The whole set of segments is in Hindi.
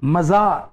मजा,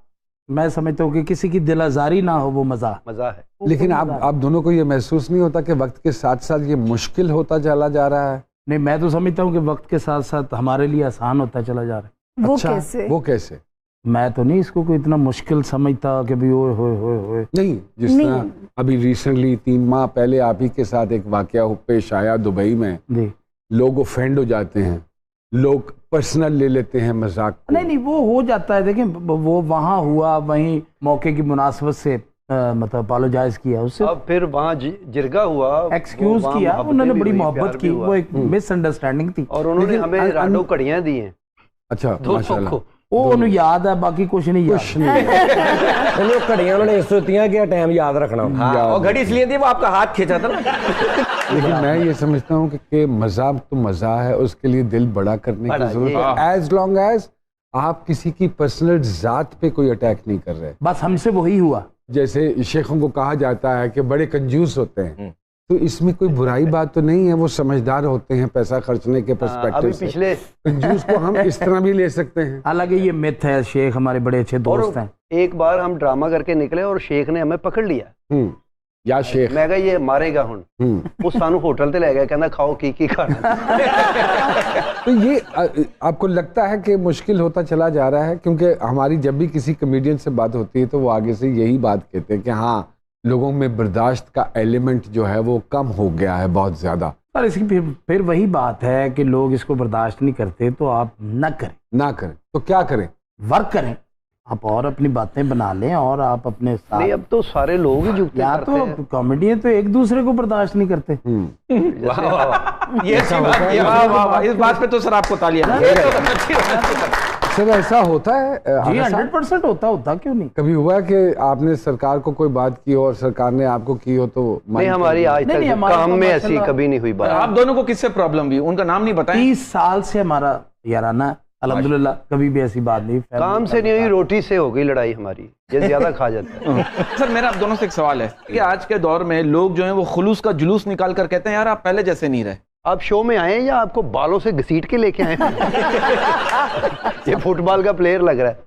मैं समझता हूँ कि किसी की दिल आजारी ना हो वो मजा है। लेकिन आप दोनों को ये महसूस नहीं होता कि वक्त के साथ साथ ये मुश्किल होता चला जा रहा है? नहीं, मैं तो समझता हूँ कि वक्त के साथ साथ हमारे लिए आसान होता चला जा रहा है। वो अच्छा, कैसे? वो कैसे? मैं तो नहीं इसको कोई इतना मुश्किल समझता कि भी ओए होए होए होए। नहीं, जिस तरह अभी रिसेंटली 3 माह पहले आप ही के साथ एक वाकया पेश आया दुबई में, जी, लोग ऑफेंड हो जाते हैं, लोग पर्सनल ले लेते हैं मजाक को। नहीं वो हो जाता है। देखें, वो वहाँ हुआ, वहीं मौके की मुनासबत से मतलब अपोलोजाइज किया उससे, अब फिर वहाँ जिरगा हुआ, एक्सक्यूज किया, उन्होंने बड़ी मोहब्बत की, वो एक मिसअंडरस्टैंडिंग थी और उन्होंने हमें राडो कड़ियाँ दी हैं। अच्छा, माशाल्लाह, वो उन्हें याद है, बाकी कुछ नहीं याद। चलो घड़ियां उन्होंने इस होती क्या टाइम याद रखना। हाँ, और घड़ी इसलिए थी वो आपका हाथ खींचा था ना। लेकिन मैं ये समझता हूँ कि मजा तो मजा है, उसके लिए दिल बड़ा करने की जरूरत है, एज लॉन्ग एज आप किसी की पर्सनल जात पे कोई अटैक नहीं कर रहे। बस हमसे वही हुआ। जैसे शेखों को कहा जाता है कि बड़े कंजूस होते हैं, तो इसमें कोई बुराई बात तो नहीं है, वो समझदार होते हैं पैसा खर्चने के पर्सपेक्टिव से। पिछले कंजूस को हम इस तरह भी ले सकते हैं। हालांकि ये मिथ है, शेख हमारे बड़े अच्छे दोस्त हैं। एक बार हम ड्रामा करके निकले और शेख ने हमें पकड़ लिया। या शेख, मैं कहा ये मारेगा हुन, वो सानू होटल ते ले गया, कहना खाओ की खाना। तो ये आपको लगता है कि मुश्किल होता चला जा रहा है? क्योंकि हमारी जब भी किसी कमेडियन से बात होती है तो वो आगे से यही बात कहते हैं कि हाँ, लोगों में बर्दाश्त का एलिमेंट जो है वो कम हो गया है बहुत ज्यादा। पर इसकी फिर वही बात है कि लोग इसको बर्दाश्त नहीं करते, तो आप ना करें तो क्या करें? वर्क करें आप, और अपनी बातें बना लें, और आप अपने साथ। नहीं, अब तो सारे लोग ही जुटते करते हैं। तो कॉमेडियन तो एक दूसरे को बर्दाश्त नहीं करते। ये अच्छी बात है, वाह वाह वाह, इस बात पे तो सर आपको तालियां। सर ऐसा होता है? जी 100% होता क्यों नहीं? कभी हुआ कि आपने सरकार को कोई बात की और सरकार ने आपको की हो? तो नहीं, हमारी आज तक काम में ऐसी कभी नहीं हुई बात। आप दोनों को किससे प्रॉब्लम हुई, उनका नाम नहीं बताएं? 30 साल से हमारा याराना, अल्हम्दुलिल्लाह कभी भी ऐसी बात नहीं। काम से नहीं हुई, रोटी से हो गई लड़ाई हमारी, ये ज्यादा खा जाता है। सर मेरा आप दोनों से एक सवाल है कि आज के दौर में लोग जो हैं वो खुलूस का जुलूस निकाल कर कहते हैं यार आप पहले जैसे नहीं रहे। आप शो में आए या आपको बालों से घसीट के लेके आए? ये फुटबॉल का प्लेयर लग रहा है,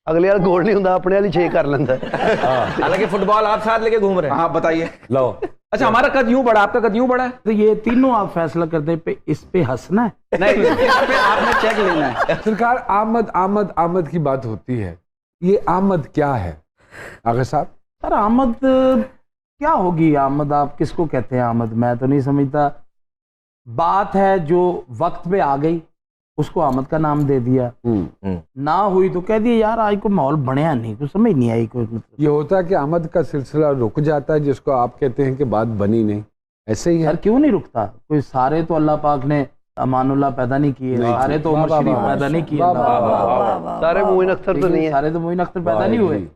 अगले यार गोल नहीं होता, अपने वाली 6 कर लेता है। हालांकि फुटबॉल आप साथ लेके घूम रहे हैं। हाँ बताइए। लो, अच्छा हमारा कद यूं बड़ा, आपका कद यूं बड़ा है, तो ये तीनों आप फैसला करते हैं इस पे हंसना है? नहीं, इस पे आपने चेक लेना है। सरकार, आमद की बात होती है, ये आमद क्या है आगे साहब? सर आमद क्या होगी? आमद आप किसको कहते हैं आमद? मैं तो नहीं समझता। बात है जो वक्त पे आ गई उसको आमद का नाम दे दिया, ना हुई तो कह दिया यार आज को माहौल बनया नहीं, कुछ समझ नहीं आई कोई। मतलब ये होता है कि आमद का सिलसिला रुक जाता है, जिसको आप कहते हैं कि बात बनी नहीं, ऐसे ही है। सर क्यों नहीं रुकता? कोई सारे तो अल्लाह पाक ने अमानुल्लाह पैदा नहीं किए, सारे तो उमर शरीफ पैदा नहीं किए, सारे मोइन अख्तर तो नहीं है, सारे तो मोइन अख्तर पैदा नहीं हुए।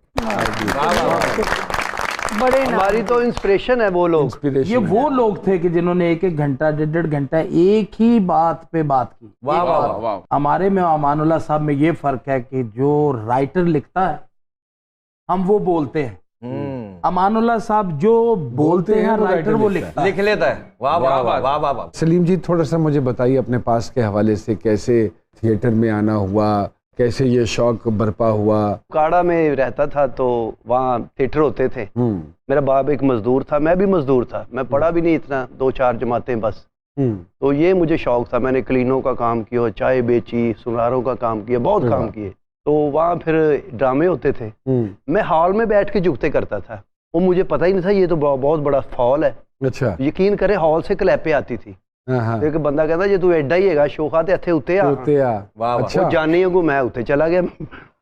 बड़े हमारी तो इंस्पिरेशन है वो लोग। ये वो लोग थे कि जिन्होंने 1-1 घंटा 1.5 घंटा एक ही बात पे बात की। वाह वाह वाह। हमारे में अमानुल्लाह साहब में ये फर्क है कि जो राइटर लिखता है हम वो बोलते हैं, अमानुल्लाह साहब जो बोलते हैं राइटर वो लिख लेता है। वाह वाह वाह वाह वाह। सलीम जी, थोड़ा सा मुझे बताइए अपने पास के हवाले से, कैसे थिएटर में आना हुआ, कैसे ये शौक बरपा हुआ? काड़ा में रहता था तो वहाँ थिएटर होते थे। मेरा बाप एक मजदूर था, मैं भी मजदूर था, मैं पढ़ा भी नहीं इतना, 2-4 जमातें बस। तो ये मुझे शौक था, मैंने क्लीनों का काम किया, चाय बेची, सुनारों का काम किया, बहुत काम किए। तो वहाँ फिर ड्रामे होते थे, मैं हॉल में बैठ के जुगते करता था, वो मुझे पता ही नहीं था ये तो बहुत बड़ा फॉल है। अच्छा, यकीन करे हॉल से क्लैपे आती थी। एक बंदा कहता जे तू एडा ही है शोखा ते इत्थे उत्ते आ। अच्छा, जानी को मैं उत्ते चला गया।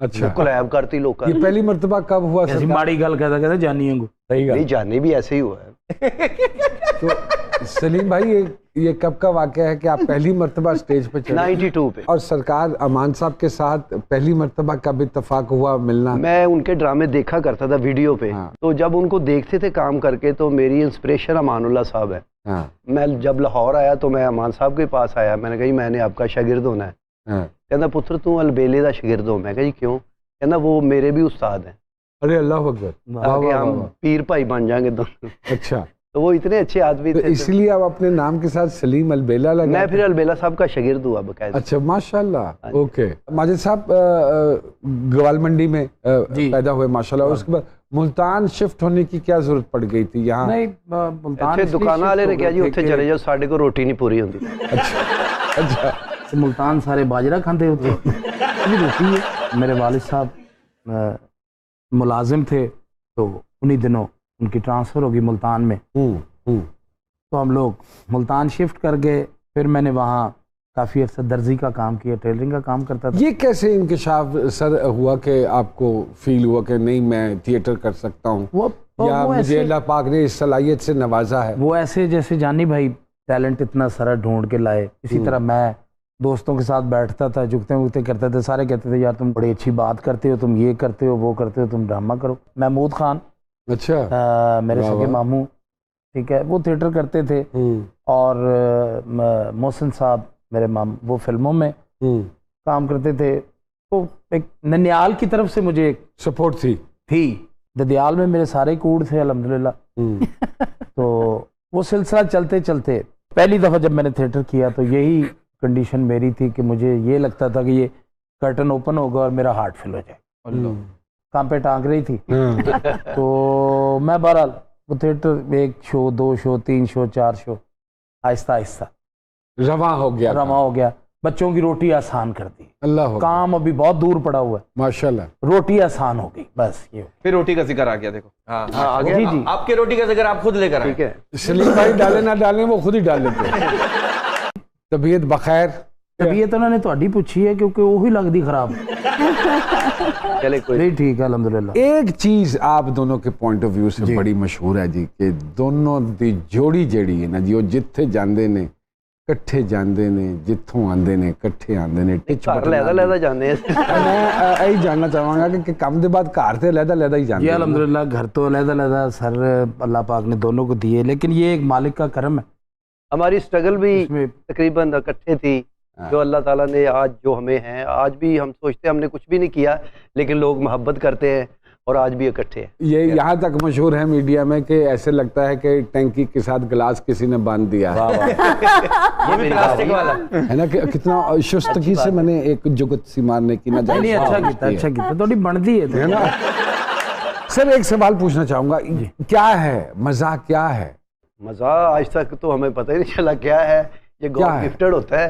अच्छा, क्लैप करती लोग। ये पहली मर्तबा कब हुआ? ऐसी माड़ी गल कहता जानी को। सही गल, नहीं जानी भी ऐसे ही हुआ है। तो सलीम भाई ये कब का वाकया है कि आप पहली मर्तबा स्टेज पे चढ़े? 92 पे। और सरकार अमान साहब के साथ पहली मर्तबा कब इत्तेफाक हुआ मिलना? मैं उनके ड्रामे देखा करता था वीडियो पे। तो जब उनको देखते थे काम करके तो मेरी इंस्पिरेशन अमानुल्लाह साहब है। मैं जब लाहौर आया तो मैं अमान साहब के पास आया, मैंने कहा मैंने आपका शागिर्द होना है। कहना पुत्र तू अलबेले का शागिर्द हो। मैं कहा जी क्यों? कहना वो मेरे भी उस्ताद हैं। अरे अल्लाह अकबर, हम पीर भाई बन जाएंगे दोनों। अच्छा, तो वो इतने अच्छे आदमी तो थे। इसलिए आप अपने नाम के साथ सलीम अलबेला लगा? मैं फिर अलबेला साहब का शागिर्द हुआ बकायदा। अच्छा, माशाल्लाह। ओके, माजिद साहब गवाल मंडी में पैदा हुए माशाल्लाह, उसके बाद मुल्तान शिफ्ट होने की क्या जरूरत पड़ गई थी यहाँ? नहीं, मुल्तान अच्छे दुकान वाले ने कहा जी उत्थे चले जाओ, साढ़े को रोटी नहीं पूरी होती। अच्छा, तो मुल्तान सारे बाजरा खाते होते अभी रोटी है। मेरे वालिद साहब मुलाजिम थे, तो उन्हीं दिनों उनकी ट्रांसफ़र होगी मुल्तान में। तो हम लोग मुल्तान शिफ्ट कर गए। फिर मैंने वहाँ काफ़ी अर्सा दर्जी का काम किया, टेलरिंग का काम करता था। ये कैसे इंकिशाफ सर हुआ कि आपको फील हुआ कि नहीं मैं थिएटर कर सकता हूँ, या मुझे अल्लाह पाक ने इस सलाहियत से नवाजा है? वो ऐसे जैसे जानी भाई टैलेंट इतना सारा ढूंढ के लाए, इसी तरह मैं दोस्तों के साथ बैठता था, झुकते वुकते करते थे। सारे कहते थे यार तुम बड़ी अच्छी बात करते हो, तुम ये करते हो, वो करते हो, तुम ड्रामा करो। महमूद खान, अच्छा, मेरे सगे मामू, ठीक है, वो थिएटर करते थे। और मोहसिन साहब मेरे माम, वो फिल्मों में काम करते थे। तो एक ननियाल की तरफ से मुझे एक सपोर्ट थी। ददियाल में मेरे सारे कूड़ थे अल्हम्दुलिल्लाह। तो वो सिलसिला चलते चलते पहली दफ़ा जब मैंने थिएटर किया तो यही कंडीशन मेरी थी कि मुझे ये लगता था कि ये कर्टन ओपन होगा और मेरा हार्ट फिल हो जाए। काम पे टांग रही थी। तो मैं बहरहाल वो theatre 1 show, 2 show, 3 show, 4 show, Aahista Aahista रवा हो गया। बच्चों की रोटी आसान कर दी। अल्लाह, काम अभी बहुत दूर पड़ा हुआ है, माशाल्लाह, रोटी आसान हो गई। बस ये फिर रोटी का जिक्र आ गया। देखो हाँ, आ गया। जी। आपके रोटी का जिक्र आप खुद लेकर आए। ठीक है, सलीम भाई डाले ना डालें वो खुद ही डाल लेते। तबीयत बखैर? तबीयत उन्होंने ਤੁਹਾਡੀ पूछी है क्योंकि वही लगती खराब। चले कोई नहीं, ठीक है अल्हम्दुलिल्लाह। एक चीज आप दोनों के पॉइंट ऑफ व्यू से बड़ी मशहूर है जी कि दोनों दी जोड़ी ਜਿਹੜੀ ਹੈ ਨਾ ਜੀ, ਉਹ ਜਿੱਥੇ ਜਾਂਦੇ ਨੇ ਇਕੱਠੇ ਜਾਂਦੇ ਨੇ, ਜਿੱਥੋਂ ਆਉਂਦੇ ਨੇ ਇਕੱਠੇ ਆਉਂਦੇ ਨੇ। ਘਰ ਲੈਦਾ ਜਾਂਦੇ ਆ। मैं यही जानना चाहूंगा कि काम के बाद घर से लहदा ही जाते ये अल्हम्दुलिल्लाह घर तो अलग-अलग सर अल्लाह पाक ने दोनों को दिए, लेकिन ये एक मालिक का करम है। हमारी स्ट्रगल भी तकरीबन इकट्ठे थी, जो अल्लाह ताला ने आज जो हमें हैं। आज भी हम सोचते हैं हमने कुछ भी नहीं किया, लेकिन लोग मोहब्बत करते हैं और आज भी इकट्ठे हैं। ये यहाँ तक मशहूर है मीडिया में कि ऐसे लगता है कि टैंकी के साथ गिलास किसी ने बांध दिया है। ये भी प्लास्टिक वाला है ना, कि कितना शुस्तगी से मैंने एक जुगत सी मारने की ना नहीं, अच्छा किया थोड़ी बनती है ना। सर एक सवाल पूछना चाहूंगा, क्या है मजा, क्या है मजा? आज तक तो हमें पता ही नहीं चला क्या है। ये गॉड गिफ्टेड होता है,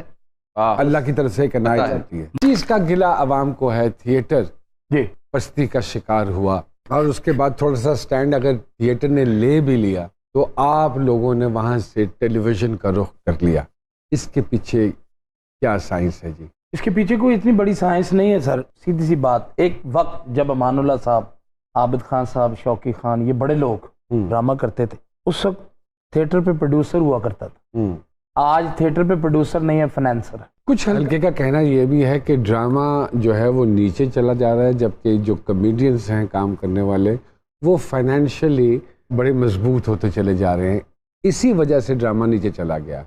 अल्लाह की तरफ से कनाई जाती है। चीज का गिला आवाम को है, थिएटर जी पस्ती का शिकार हुआ, और उसके बाद थोड़ा सा स्टैंड अगर थिएटर ने ले भी लिया तो आप लोगों ने वहां से टेलीविजन का रुख कर लिया। इसके पीछे क्या साइंस है जी? इसके पीछे कोई इतनी बड़ी साइंस नहीं है सर, सीधी सी बात। एक वक्त जब अमानुल्लाह साहब, आबिद खान साहब, शौकी खान, ये बड़े लोग ड्रामा करते थे, उस वक्त थिएटर पे प्रोड्यूसर हुआ करता था। आज थिएटर पे प्रोड्यूसर नहीं है, फाइनेंसर है। कुछ हल्के का कहना ये भी है कि ड्रामा जो है वो नीचे चला जा रहा है, जबकि जो कॉमेडियंस हैं काम करने वाले वो फाइनेंशियली बड़े मजबूत होते चले जा रहे हैं, इसी वजह से ड्रामा नीचे चला गया।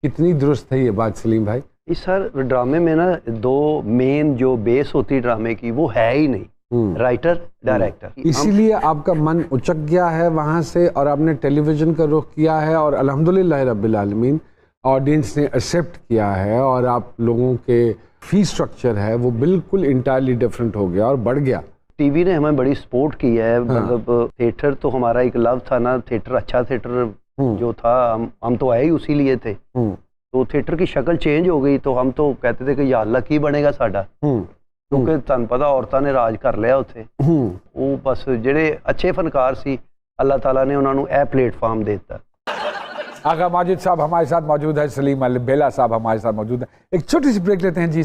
कितनी दुरुस्त है ये बात सलीम भाई? इस सर ड्रामे में ना 2 मेन जो बेस होती ड्रामे की वो है ही नहीं, राइटर डायरेक्टर। इसीलिए आपका मन उचक गया है वहां से और आपने टेलीविजन का रुख किया है, और अल्हम्दुलिल्लाह रब्बिल आलमीन ऑडियंस ने एक्सेप्ट किया है, और आप लोगों के फी स्ट्रक्चर है वो बिल्कुल इंटायरली डिफरेंट हो गया और बढ़ गया। टीवी ने हमें बड़ी सपोर्ट की है। मतलब थिएटर तो हमारा एक लव था ना, थिएटर अच्छा थिएटर जो था, हम तो आए ही उसी लिए थे। तो थिएटर की शक्ल चेंज हो गई, तो हम तो कहते थे कि या अल्लाह की बनेगा साडा, क्योंकि तुहानू पता औरतां ने राज कर लिया उत्थे। वो बस ਜਿਹੜੇ अच्छे फनकार सी अल्लाह ताला ने उन्होंने यह प्लेटफॉर्म दे दिता। आगा माजिद साहब हमारे साथ मौजूद है, सलीम अलबेला साहब हमारे साथ मौजूद है। एक छोटी सी ब्रेक लेते हैं जी।